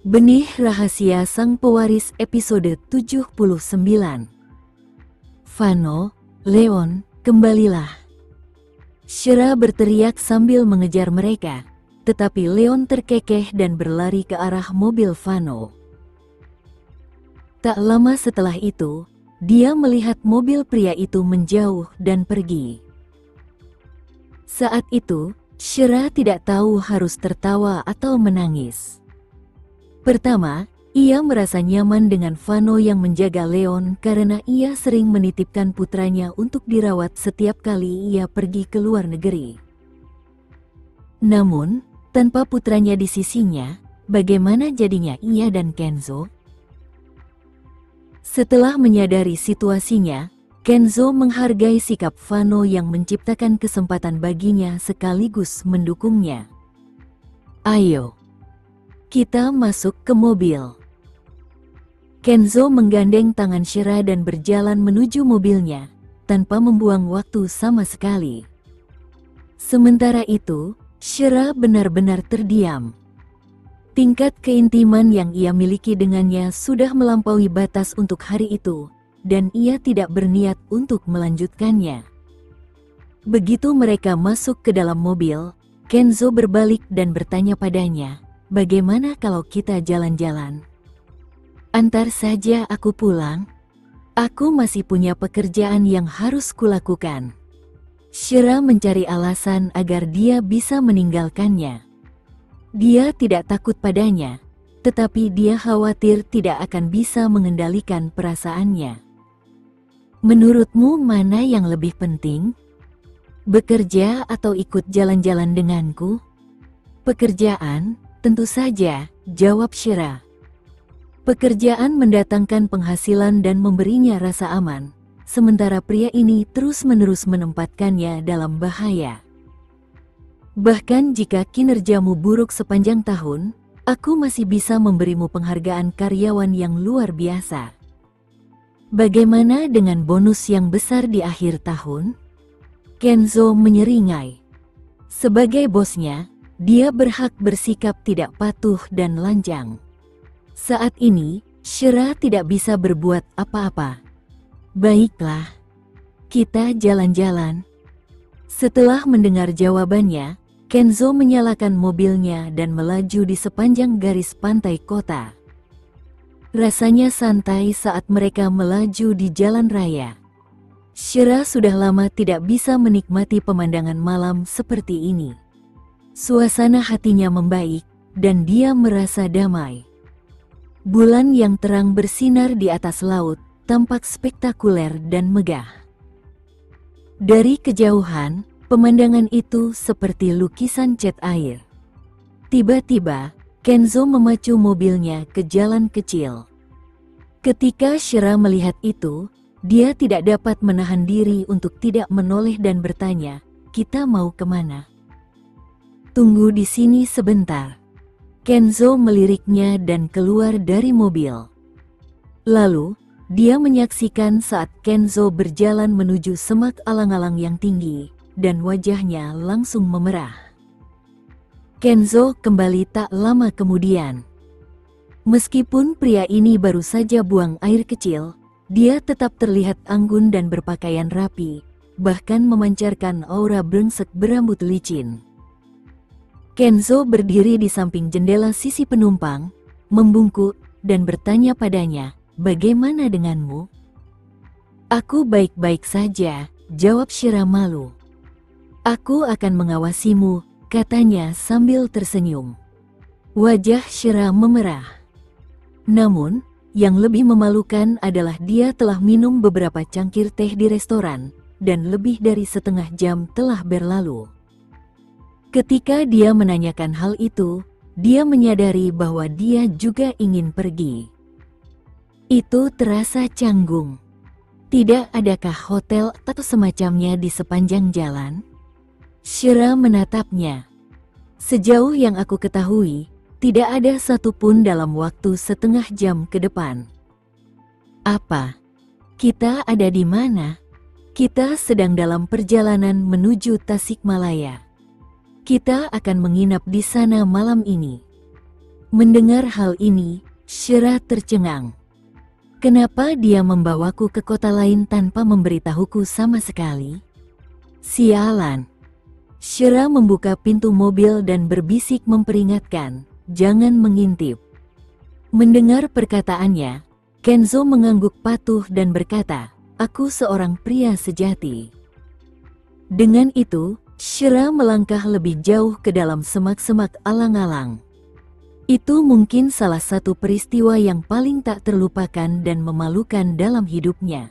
Benih Rahasia Sang Pewaris episode 79. Vano, Leon, kembalilah. Shira berteriak sambil mengejar mereka, tetapi Leon terkekeh dan berlari ke arah mobil Vano. Tak lama setelah itu, dia melihat mobil pria itu menjauh dan pergi. Saat itu, Shira tidak tahu harus tertawa atau menangis. Pertama, ia merasa nyaman dengan Vano yang menjaga Leon karena ia sering menitipkan putranya untuk dirawat setiap kali ia pergi ke luar negeri. Namun, tanpa putranya di sisinya, bagaimana jadinya ia dan Kenzo? Setelah menyadari situasinya, Kenzo menghargai sikap Vano yang menciptakan kesempatan baginya sekaligus mendukungnya. Ayo, kita masuk ke mobil. Kenzo menggandeng tangan Shira dan berjalan menuju mobilnya, tanpa membuang waktu sama sekali. Sementara itu, Shira benar-benar terdiam. Tingkat keintiman yang ia miliki dengannya sudah melampaui batas untuk hari itu, dan ia tidak berniat untuk melanjutkannya. Begitu mereka masuk ke dalam mobil, Kenzo berbalik dan bertanya padanya, "Bagaimana kalau kita jalan-jalan? Antar saja aku pulang. Aku masih punya pekerjaan yang harus kulakukan." Shira mencari alasan agar dia bisa meninggalkannya. Dia tidak takut padanya, tetapi dia khawatir tidak akan bisa mengendalikan perasaannya. "Menurutmu mana yang lebih penting? Bekerja atau ikut jalan-jalan denganku?" "Pekerjaan, tentu saja," jawab Shira. Pekerjaan mendatangkan penghasilan dan memberinya rasa aman, sementara pria ini terus-menerus menempatkannya dalam bahaya. "Bahkan jika kinerjamu buruk sepanjang tahun, aku masih bisa memberimu penghargaan karyawan yang luar biasa. Bagaimana dengan bonus yang besar di akhir tahun?" Kenzo menyeringai. Sebagai bosnya, dia berhak bersikap tidak patuh dan lancang. Saat ini, Shira tidak bisa berbuat apa-apa. "Baiklah, kita jalan-jalan." Setelah mendengar jawabannya, Kenzo menyalakan mobilnya dan melaju di sepanjang garis pantai kota. Rasanya santai saat mereka melaju di jalan raya. Shira sudah lama tidak bisa menikmati pemandangan malam seperti ini. Suasana hatinya membaik, dan dia merasa damai. Bulan yang terang bersinar di atas laut, tampak spektakuler dan megah. Dari kejauhan, pemandangan itu seperti lukisan cat air. Tiba-tiba, Kenzo memacu mobilnya ke jalan kecil. Ketika Shira melihat itu, dia tidak dapat menahan diri untuk tidak menoleh dan bertanya, "Kita mau kemana?" "Tunggu di sini sebentar." Kenzo meliriknya dan keluar dari mobil. Lalu, dia menyaksikan saat Kenzo berjalan menuju semak alang-alang yang tinggi, dan wajahnya langsung memerah. Kenzo kembali tak lama kemudian. Meskipun pria ini baru saja buang air kecil, dia tetap terlihat anggun dan berpakaian rapi, bahkan memancarkan aura brengsek berambut licin. Kenzo berdiri di samping jendela sisi penumpang, membungkuk, dan bertanya padanya, "Bagaimana denganmu?" "Aku baik-baik saja," jawab Shira malu. "Aku akan mengawasimu," katanya sambil tersenyum. Wajah Shira memerah. Namun, yang lebih memalukan adalah dia telah minum beberapa cangkir teh di restoran, dan lebih dari setengah jam telah berlalu. Ketika dia menanyakan hal itu, dia menyadari bahwa dia juga ingin pergi. Itu terasa canggung. Tidak adakah hotel atau semacamnya di sepanjang jalan? Shira menatapnya. "Sejauh yang aku ketahui, tidak ada satupun dalam waktu setengah jam ke depan." "Apa? Kita ada di mana?" "Kita sedang dalam perjalanan menuju Tasikmalaya. Kita akan menginap di sana malam ini." Mendengar hal ini, Shira tercengang. Kenapa dia membawaku ke kota lain tanpa memberitahuku sama sekali? Sialan. Shira membuka pintu mobil dan berbisik memperingatkan, jangan mengintip. Mendengar perkataannya, Kenzo mengangguk patuh dan berkata, aku seorang pria sejati. Dengan itu, Shira melangkah lebih jauh ke dalam semak-semak alang-alang. Itu mungkin salah satu peristiwa yang paling tak terlupakan dan memalukan dalam hidupnya.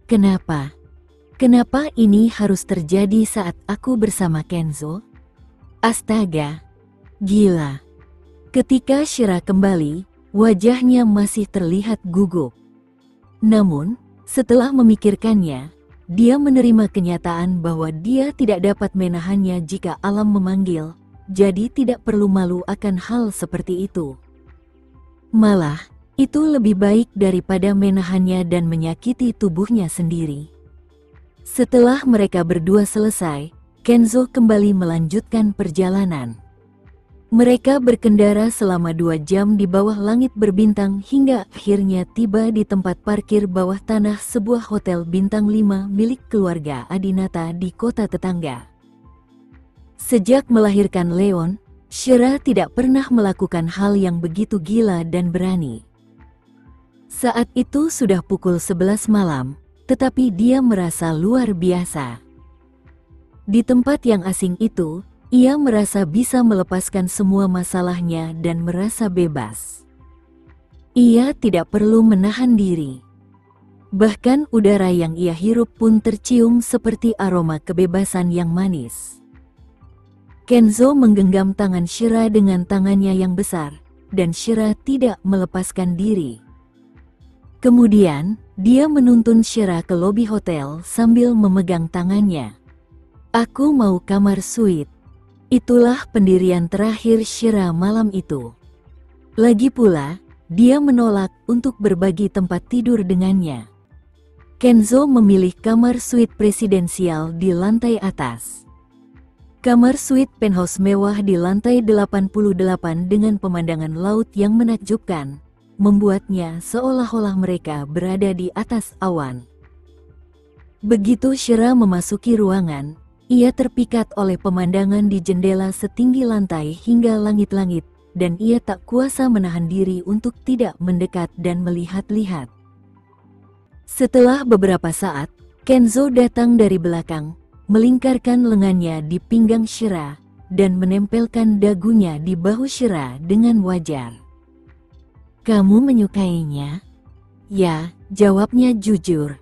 Kenapa? Kenapa ini harus terjadi saat aku bersama Kenzo? Astaga, gila. Ketika Shira kembali, wajahnya masih terlihat gugup. Namun, setelah memikirkannya, dia menerima kenyataan bahwa dia tidak dapat menahannya jika alam memanggil. Jadi tidak perlu malu akan hal seperti itu. Malah, itu lebih baik daripada menahannya dan menyakiti tubuhnya sendiri. Setelah mereka berdua selesai, Kenzo kembali melanjutkan perjalanan. Mereka berkendara selama 2 jam di bawah langit berbintang hingga akhirnya tiba di tempat parkir bawah tanah sebuah hotel bintang 5 milik keluarga Adinata di kota tetangga. Sejak melahirkan Leon, Shira tidak pernah melakukan hal yang begitu gila dan berani. Saat itu sudah pukul 11 malam, tetapi dia merasa luar biasa. Di tempat yang asing itu, ia merasa bisa melepaskan semua masalahnya dan merasa bebas. Ia tidak perlu menahan diri. Bahkan udara yang ia hirup pun tercium seperti aroma kebebasan yang manis. Kenzo menggenggam tangan Shira dengan tangannya yang besar, dan Shira tidak melepaskan diri. Kemudian, dia menuntun Shira ke lobi hotel sambil memegang tangannya. Aku mau kamar suite. Itulah pendirian terakhir Shira malam itu. Lagi pula, dia menolak untuk berbagi tempat tidur dengannya. Kenzo memilih kamar suite presidensial di lantai atas. Kamar suite penthouse mewah di lantai 88 dengan pemandangan laut yang menakjubkan, membuatnya seolah-olah mereka berada di atas awan. Begitu Shira memasuki ruangan, ia terpikat oleh pemandangan di jendela setinggi lantai hingga langit-langit, dan ia tak kuasa menahan diri untuk tidak mendekat dan melihat-lihat. Setelah beberapa saat, Kenzo datang dari belakang, melingkarkan lengannya di pinggang Shira, dan menempelkan dagunya di bahu Shira dengan wajar. Kamu menyukainya? Ya, jawabnya jujur.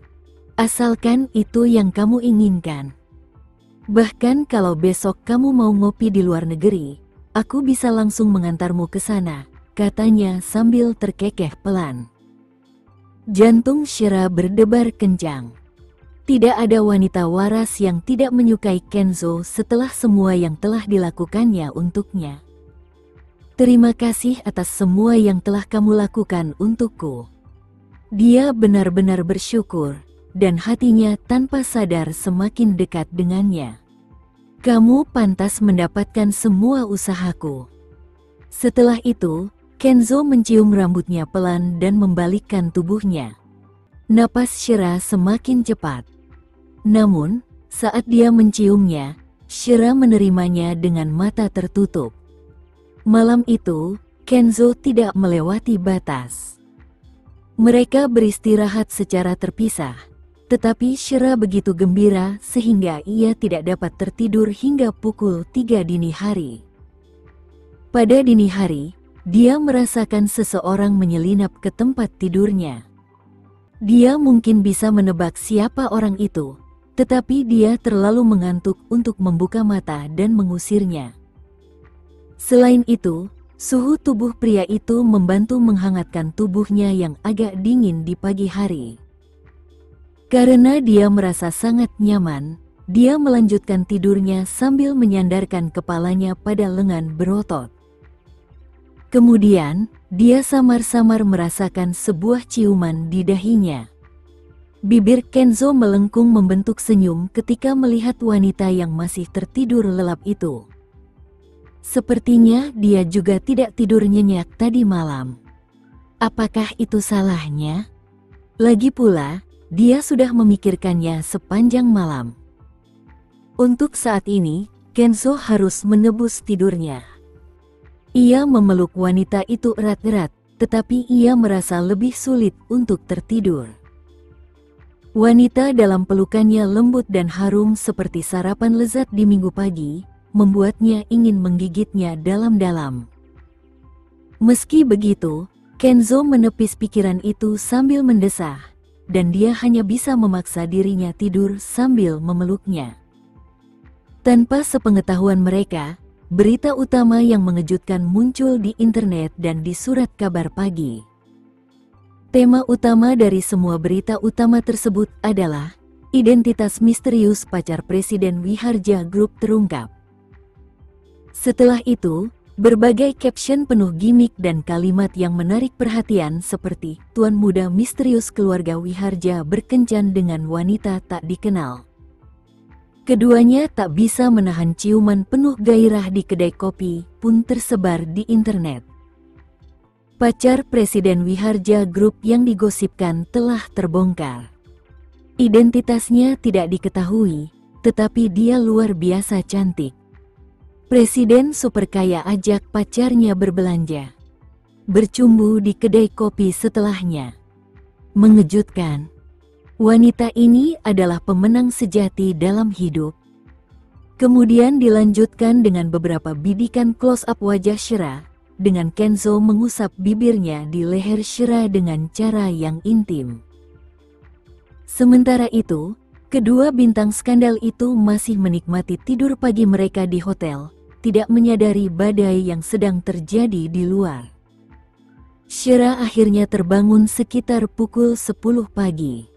Asalkan itu yang kamu inginkan. Bahkan kalau besok kamu mau ngopi di luar negeri, aku bisa langsung mengantarmu ke sana, katanya sambil terkekeh pelan. Jantung Shira berdebar kencang. Tidak ada wanita waras yang tidak menyukai Kenzo setelah semua yang telah dilakukannya untuknya. Terima kasih atas semua yang telah kamu lakukan untukku. Dia benar-benar bersyukur, dan hatinya tanpa sadar semakin dekat dengannya. Kamu pantas mendapatkan semua usahaku. Setelah itu, Kenzo mencium rambutnya pelan dan membalikkan tubuhnya. Napas Shira semakin cepat. Namun, saat dia menciumnya, Shira menerimanya dengan mata tertutup. Malam itu, Kenzo tidak melewati batas. Mereka beristirahat secara terpisah, tetapi Shira begitu gembira sehingga ia tidak dapat tertidur hingga pukul 3 dini hari. Pada dini hari, dia merasakan seseorang menyelinap ke tempat tidurnya. Dia mungkin bisa menebak siapa orang itu, tetapi dia terlalu mengantuk untuk membuka mata dan mengusirnya. Selain itu, suhu tubuh pria itu membantu menghangatkan tubuhnya yang agak dingin di pagi hari. Karena dia merasa sangat nyaman, dia melanjutkan tidurnya sambil menyandarkan kepalanya pada lengan berotot. Kemudian, dia samar-samar merasakan sebuah ciuman di dahinya. Bibir Kenzo melengkung membentuk senyum ketika melihat wanita yang masih tertidur lelap itu. Sepertinya dia juga tidak tidur nyenyak tadi malam. Apakah itu salahnya? Lagi pula, dia sudah memikirkannya sepanjang malam. Untuk saat ini, Kenzo harus menebus tidurnya. Ia memeluk wanita itu erat-erat, tetapi ia merasa lebih sulit untuk tertidur. Wanita dalam pelukannya lembut dan harum seperti sarapan lezat di minggu pagi, membuatnya ingin menggigitnya dalam-dalam. Meski begitu, Kenzo menepis pikiran itu sambil mendesah, dan dia hanya bisa memaksa dirinya tidur sambil memeluknya. Tanpa sepengetahuan mereka, berita utama yang mengejutkan muncul di internet dan di surat kabar pagi. Tema utama dari semua berita utama tersebut adalah identitas misterius pacar Presiden Wiharja Group terungkap. Setelah itu, berbagai caption penuh gimik dan kalimat yang menarik perhatian seperti "Tuan muda misterius keluarga Wiharja berkencan dengan wanita tak dikenal." Keduanya tak bisa menahan ciuman penuh gairah di kedai kopi pun tersebar di internet. Pacar Presiden Wiharja Group yang digosipkan telah terbongkar. Identitasnya tidak diketahui, tetapi dia luar biasa cantik. Presiden super kaya ajak pacarnya berbelanja. Bercumbu di kedai kopi setelahnya. Mengejutkan. Wanita ini adalah pemenang sejati dalam hidup. Kemudian dilanjutkan dengan beberapa bidikan close-up wajah Shera, dengan Kenzo mengusap bibirnya di leher Shera dengan cara yang intim. Sementara itu, kedua bintang skandal itu masih menikmati tidur pagi mereka di hotel, tidak menyadari badai yang sedang terjadi di luar. Shera akhirnya terbangun sekitar pukul 10 pagi.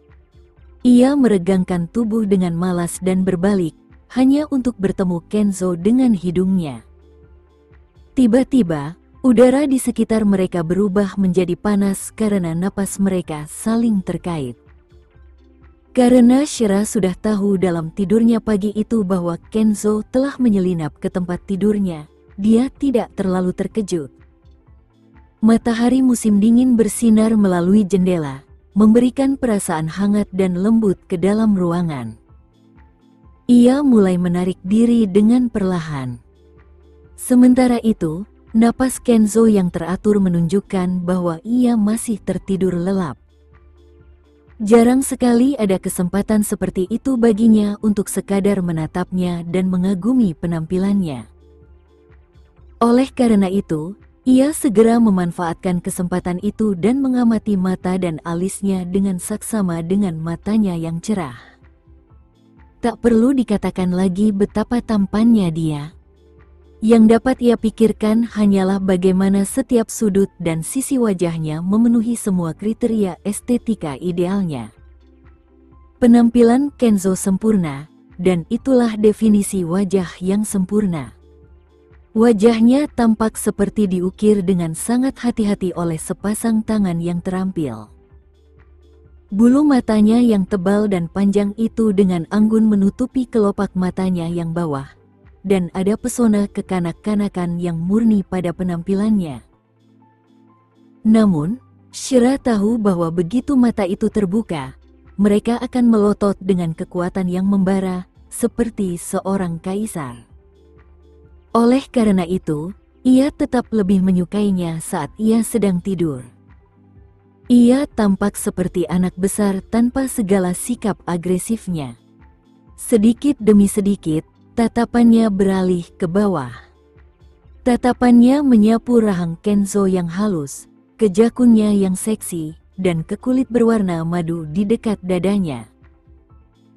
Ia meregangkan tubuh dengan malas dan berbalik, hanya untuk bertemu Kenzo dengan hidungnya. Tiba-tiba, udara di sekitar mereka berubah menjadi panas karena napas mereka saling terkait. Karena Shera sudah tahu dalam tidurnya pagi itu bahwa Kenzo telah menyelinap ke tempat tidurnya, dia tidak terlalu terkejut. Matahari musim dingin bersinar melalui jendela, memberikan perasaan hangat dan lembut ke dalam ruangan. Ia mulai menarik diri dengan perlahan. Sementara itu, napas Kenzo yang teratur menunjukkan bahwa ia masih tertidur lelap. Jarang sekali ada kesempatan seperti itu baginya untuk sekadar menatapnya dan mengagumi penampilannya. Oleh karena itu, ia segera memanfaatkan kesempatan itu dan mengamati mata dan alisnya dengan saksama dengan matanya yang cerah. Tak perlu dikatakan lagi betapa tampannya dia. Yang dapat ia pikirkan hanyalah bagaimana setiap sudut dan sisi wajahnya memenuhi semua kriteria estetika idealnya. Penampilan Kenzo sempurna, dan itulah definisi wajah yang sempurna. Wajahnya tampak seperti diukir dengan sangat hati-hati oleh sepasang tangan yang terampil. Bulu matanya yang tebal dan panjang itu dengan anggun menutupi kelopak matanya yang bawah. Dan ada pesona kekanak-kanakan yang murni pada penampilannya. Namun, Shera tahu bahwa begitu mata itu terbuka, mereka akan melotot dengan kekuatan yang membara, seperti seorang kaisar. Oleh karena itu, ia tetap lebih menyukainya saat ia sedang tidur. Ia tampak seperti anak besar tanpa segala sikap agresifnya. Sedikit demi sedikit, tatapannya beralih ke bawah. Tatapannya menyapu rahang Kenzo yang halus, ke jakunnya yang seksi, dan ke kulit berwarna madu di dekat dadanya.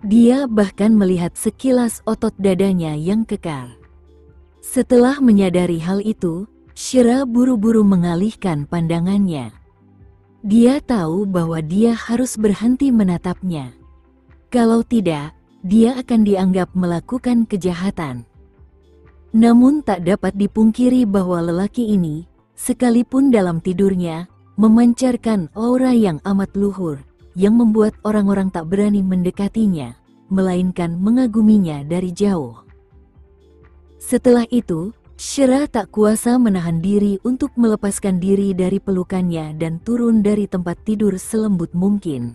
Dia bahkan melihat sekilas otot dadanya yang kekar. Setelah menyadari hal itu, Shera buru-buru mengalihkan pandangannya. Dia tahu bahwa dia harus berhenti menatapnya. Kalau tidak, dia akan dianggap melakukan kejahatan. Namun tak dapat dipungkiri bahwa lelaki ini, sekalipun dalam tidurnya, memancarkan aura yang amat luhur, yang membuat orang-orang tak berani mendekatinya, melainkan mengaguminya dari jauh. Setelah itu, Shira tak kuasa menahan diri untuk melepaskan diri dari pelukannya dan turun dari tempat tidur selembut mungkin.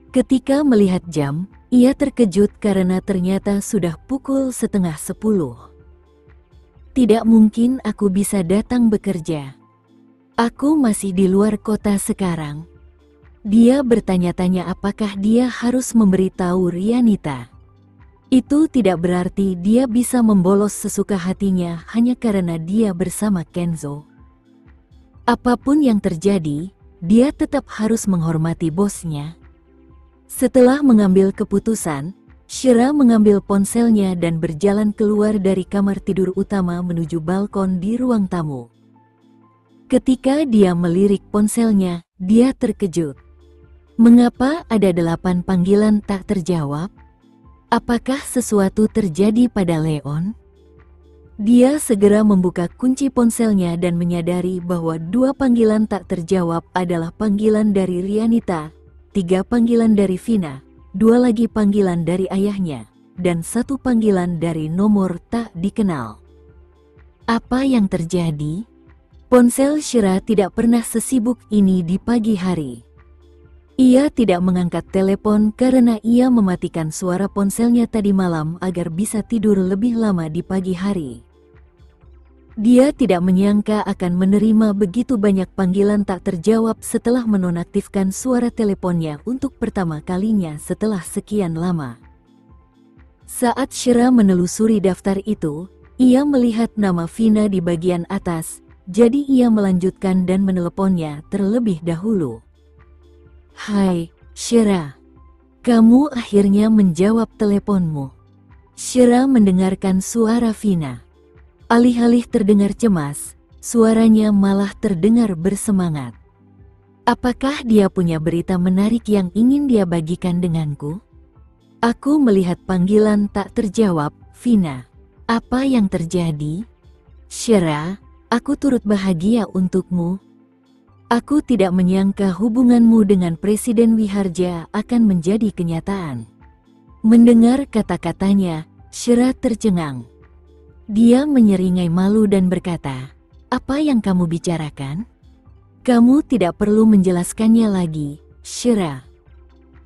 Ketika melihat jam, ia terkejut karena ternyata sudah pukul 9:30. Tidak mungkin aku bisa datang bekerja. Aku masih di luar kota sekarang. Dia bertanya-tanya apakah dia harus memberitahu Rianita. Itu tidak berarti dia bisa membolos sesuka hatinya hanya karena dia bersama Kenzo. Apapun yang terjadi, dia tetap harus menghormati bosnya. Setelah mengambil keputusan, Shira mengambil ponselnya dan berjalan keluar dari kamar tidur utama menuju balkon di ruang tamu. Ketika dia melirik ponselnya, dia terkejut. Mengapa ada 8 panggilan tak terjawab? Apakah sesuatu terjadi pada Leon? Dia segera membuka kunci ponselnya dan menyadari bahwa 2 panggilan tak terjawab adalah panggilan dari Rianita, 3 panggilan dari Vina, 2 lagi panggilan dari ayahnya, dan 1 panggilan dari nomor tak dikenal. Apa yang terjadi? Ponsel Shira tidak pernah sesibuk ini di pagi hari. Ia tidak mengangkat telepon karena ia mematikan suara ponselnya tadi malam agar bisa tidur lebih lama di pagi hari. Dia tidak menyangka akan menerima begitu banyak panggilan tak terjawab setelah menonaktifkan suara teleponnya untuk pertama kalinya setelah sekian lama. Saat Shira menelusuri daftar itu, ia melihat nama Vina di bagian atas, jadi ia melanjutkan dan meneleponnya terlebih dahulu. Hai, Shira. Kamu akhirnya menjawab teleponmu. Shira mendengarkan suara Vina. Alih-alih terdengar cemas, suaranya malah terdengar bersemangat. Apakah dia punya berita menarik yang ingin dia bagikan denganku? Aku melihat panggilan tak terjawab, Vina. Apa yang terjadi? Shira, aku turut bahagia untukmu. Aku tidak menyangka hubunganmu dengan Presiden Wiharja akan menjadi kenyataan. Mendengar kata-katanya, Shira tercengang. Dia menyeringai malu dan berkata, "Apa yang kamu bicarakan? Kamu tidak perlu menjelaskannya lagi, Shira.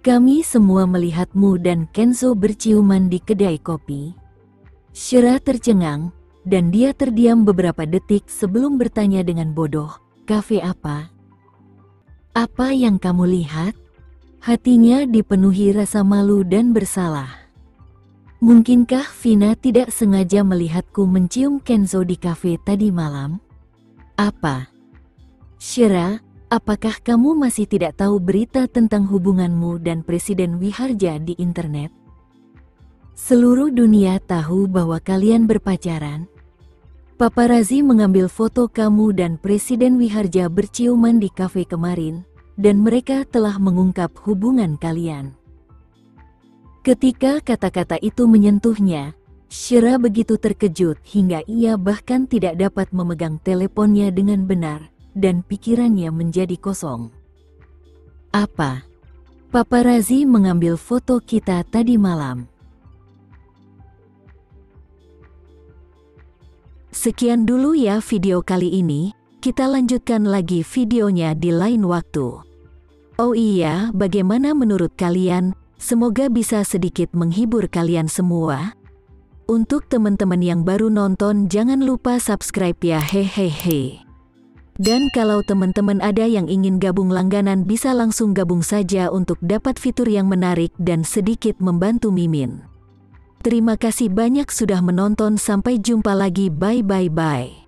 Kami semua melihatmu dan Kenzo berciuman di kedai kopi." Shira tercengang, dan dia terdiam beberapa detik sebelum bertanya dengan bodoh, "Kafe apa? Apa yang kamu lihat?" Hatinya dipenuhi rasa malu dan bersalah. Mungkinkah Vina tidak sengaja melihatku mencium Kenzo di kafe tadi malam? Apa? Shira, apakah kamu masih tidak tahu berita tentang hubunganmu dan Presiden Wiharja di internet? Seluruh dunia tahu bahwa kalian berpacaran. Paparazi mengambil foto kamu dan Presiden Wiharja berciuman di kafe kemarin, dan mereka telah mengungkap hubungan kalian. Ketika kata-kata itu menyentuhnya, Shira begitu terkejut hingga ia bahkan tidak dapat memegang teleponnya dengan benar, dan pikirannya menjadi kosong. Apa? Paparazi mengambil foto kita tadi malam. Sekian dulu ya video kali ini, kita lanjutkan lagi videonya di lain waktu. Oh iya, bagaimana menurut kalian? Semoga bisa sedikit menghibur kalian semua. Untuk teman-teman yang baru nonton, jangan lupa subscribe ya, hehehe. Dan kalau teman-teman ada yang ingin gabung langganan, bisa langsung gabung saja untuk dapat fitur yang menarik dan sedikit membantu Mimin. Terima kasih banyak sudah menonton, sampai jumpa lagi, bye.